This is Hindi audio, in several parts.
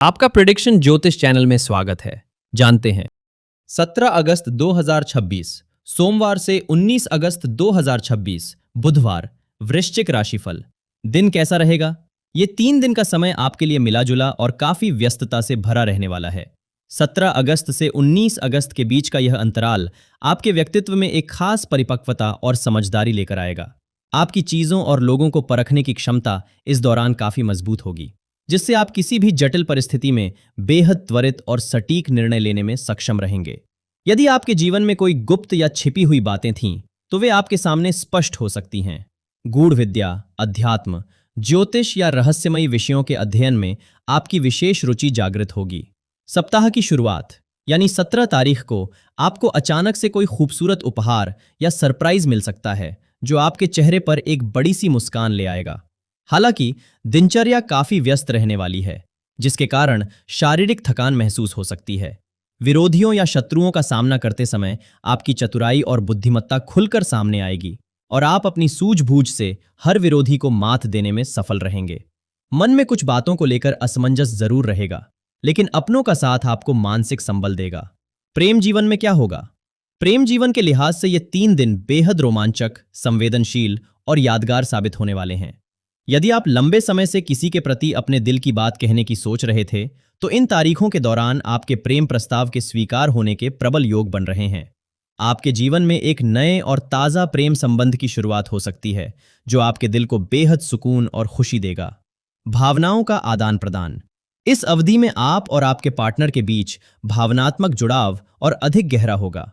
आपका प्रिडिक्शन ज्योतिष चैनल में स्वागत है। जानते हैं 17 अगस्त 2026 सोमवार से 19 अगस्त 2026 बुधवार वृश्चिक राशिफल। दिन कैसा रहेगा? ये 3 दिन का समय आपके लिए मिला जुला और काफी व्यस्तता से भरा रहने वाला है। 17 अगस्त से 19 अगस्त के बीच का यह अंतराल आपके व्यक्तित्व में एक खास परिपक्वता और समझदारी लेकर आएगा। आपकी चीजों और लोगों को परखने की क्षमता इस दौरान काफी मजबूत होगी, जिससे आप किसी भी जटिल परिस्थिति में बेहद त्वरित और सटीक निर्णय लेने में सक्षम रहेंगे। यदि आपके जीवन में कोई गुप्त या छिपी हुई बातें थीं, तो वे आपके सामने स्पष्ट हो सकती हैं। गूढ़ विद्या, अध्यात्म, ज्योतिष या रहस्यमयी विषयों के अध्ययन में आपकी विशेष रुचि जागृत होगी। सप्ताह की शुरुआत यानी 17 तारीख को आपको अचानक से कोई खूबसूरत उपहार या सरप्राइज मिल सकता है, जो आपके चेहरे पर एक बड़ी सी मुस्कान ले आएगा। हालांकि दिनचर्या काफी व्यस्त रहने वाली है, जिसके कारण शारीरिक थकान महसूस हो सकती है। विरोधियों या शत्रुओं का सामना करते समय आपकी चतुराई और बुद्धिमत्ता खुलकर सामने आएगी और आप अपनी सूझबूझ से हर विरोधी को मात देने में सफल रहेंगे। मन में कुछ बातों को लेकर असमंजस जरूर रहेगा, लेकिन अपनों का साथ आपको मानसिक संबल देगा। प्रेम जीवन में क्या होगा? प्रेम जीवन के लिहाज से ये 3 दिन बेहद रोमांचक, संवेदनशील और यादगार साबित होने वाले हैं। यदि आप लंबे समय से किसी के प्रति अपने दिल की बात कहने की सोच रहे थे, तो इन तारीखों के दौरान आपके प्रेम प्रस्ताव के स्वीकार होने के प्रबल योग बन रहे हैं। आपके जीवन में एक नए और ताज़ा प्रेम संबंध की शुरुआत हो सकती है, जो आपके दिल को बेहद सुकून और खुशी देगा। भावनाओं का आदान प्रदान। इस अवधि में आप और आपके पार्टनर के बीच भावनात्मक जुड़ाव और अधिक गहरा होगा।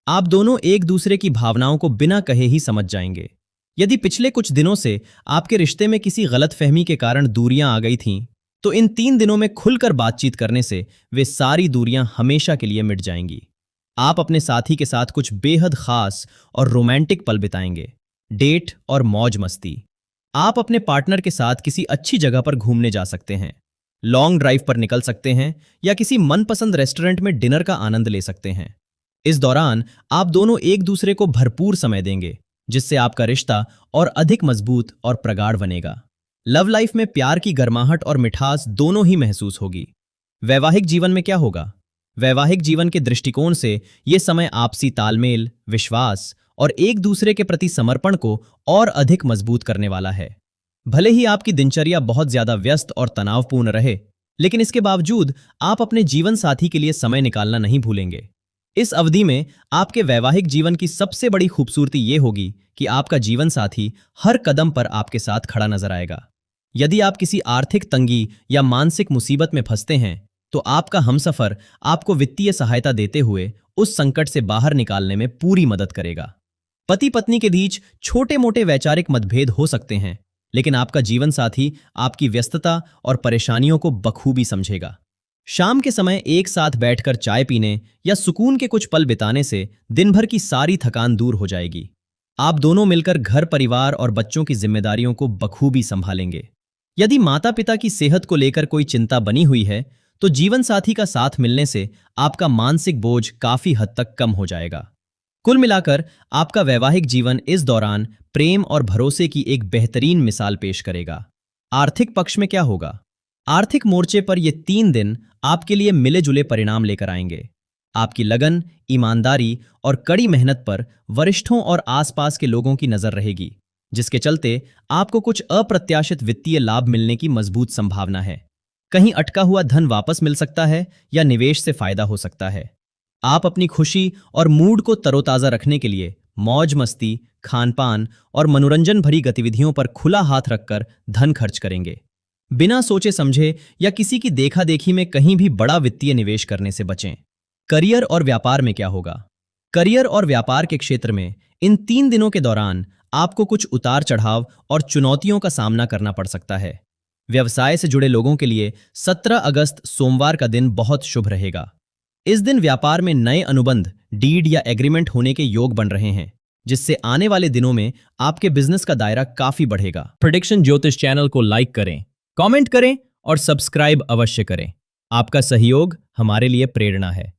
आप दोनों एक दूसरे की भावनाओं को बिना कहे ही समझ जाएंगे। यदि पिछले कुछ दिनों से आपके रिश्ते में किसी गलतफहमी के कारण दूरियां आ गई थीं, तो इन 3 दिनों में खुलकर बातचीत करने से वे सारी दूरियां हमेशा के लिए मिट जाएंगी। आप अपने साथी के साथ कुछ बेहद खास और रोमांटिक पल बिताएंगे। डेट और मौज मस्ती। आप अपने पार्टनर के साथ किसी अच्छी जगह पर घूमने जा सकते हैं, लॉन्ग ड्राइव पर निकल सकते हैं या किसी मनपसंद रेस्टोरेंट में डिनर का आनंद ले सकते हैं। इस दौरान आप दोनों एक दूसरे को भरपूर समय देंगे, जिससे आपका रिश्ता और अधिक मजबूत और प्रगाढ़ बनेगा। लव लाइफ में प्यार की गर्माहट और मिठास दोनों ही महसूस होगी। वैवाहिक जीवन में क्या होगा? वैवाहिक जीवन के दृष्टिकोण से यह समय आपसी तालमेल, विश्वास और एक दूसरे के प्रति समर्पण को और अधिक मजबूत करने वाला है। भले ही आपकी दिनचर्या बहुत ज्यादा व्यस्त और तनावपूर्ण रहे, लेकिन इसके बावजूद आप अपने जीवन साथी के लिए समय निकालना नहीं भूलेंगे। इस अवधि में आपके वैवाहिक जीवन की सबसे बड़ी खूबसूरती ये होगी कि आपका जीवन साथी हर कदम पर आपके साथ खड़ा नजर आएगा। यदि आप किसी आर्थिक तंगी या मानसिक मुसीबत में फंसते हैं, तो आपका हमसफर आपको वित्तीय सहायता देते हुए उस संकट से बाहर निकालने में पूरी मदद करेगा। पति पत्नी के बीच छोटे मोटे वैचारिक मतभेद हो सकते हैं, लेकिन आपका जीवन साथी आपकी व्यस्तता और परेशानियों को बखूबी समझेगा। शाम के समय एक साथ बैठकर चाय पीने या सुकून के कुछ पल बिताने से दिन भर की सारी थकान दूर हो जाएगी। आप दोनों मिलकर घर, परिवार और बच्चों की जिम्मेदारियों को बखूबी संभालेंगे। यदि माता पिता की सेहत को लेकर कोई चिंता बनी हुई है, तो जीवन साथी का साथ मिलने से आपका मानसिक बोझ काफी हद तक कम हो जाएगा। कुल मिलाकर आपका वैवाहिक जीवन इस दौरान प्रेम और भरोसे की एक बेहतरीन मिसाल पेश करेगा। आर्थिक पक्ष में क्या होगा? आर्थिक मोर्चे पर ये 3 दिन आपके लिए मिले जुले परिणाम लेकर आएंगे। आपकी लगन, ईमानदारी और कड़ी मेहनत पर वरिष्ठों और आसपास के लोगों की नजर रहेगी, जिसके चलते आपको कुछ अप्रत्याशित वित्तीय लाभ मिलने की मजबूत संभावना है। कहीं अटका हुआ धन वापस मिल सकता है या निवेश से फायदा हो सकता है। आप अपनी खुशी और मूड को तरोताजा रखने के लिए मौज मस्ती, खानपान और मनोरंजन भरी गतिविधियों पर खुला हाथ रखकर धन खर्च करेंगे। बिना सोचे समझे या किसी की देखा देखी में कहीं भी बड़ा वित्तीय निवेश करने से बचें। करियर और व्यापार में क्या होगा? करियर और व्यापार के क्षेत्र में इन 3 दिनों के दौरान आपको कुछ उतार चढ़ाव और चुनौतियों का सामना करना पड़ सकता है। व्यवसाय से जुड़े लोगों के लिए 17 अगस्त सोमवार का दिन बहुत शुभ रहेगा। इस दिन व्यापार में नए अनुबंध, डीड या एग्रीमेंट होने के योग बन रहे हैं, जिससे आने वाले दिनों में आपके बिजनेस का दायरा काफी बढ़ेगा। प्रेडिक्शन ज्योतिष चैनल को लाइक करें, कमेंट करें और सब्सक्राइब अवश्य करें। आपका सहयोग हमारे लिए प्रेरणा है।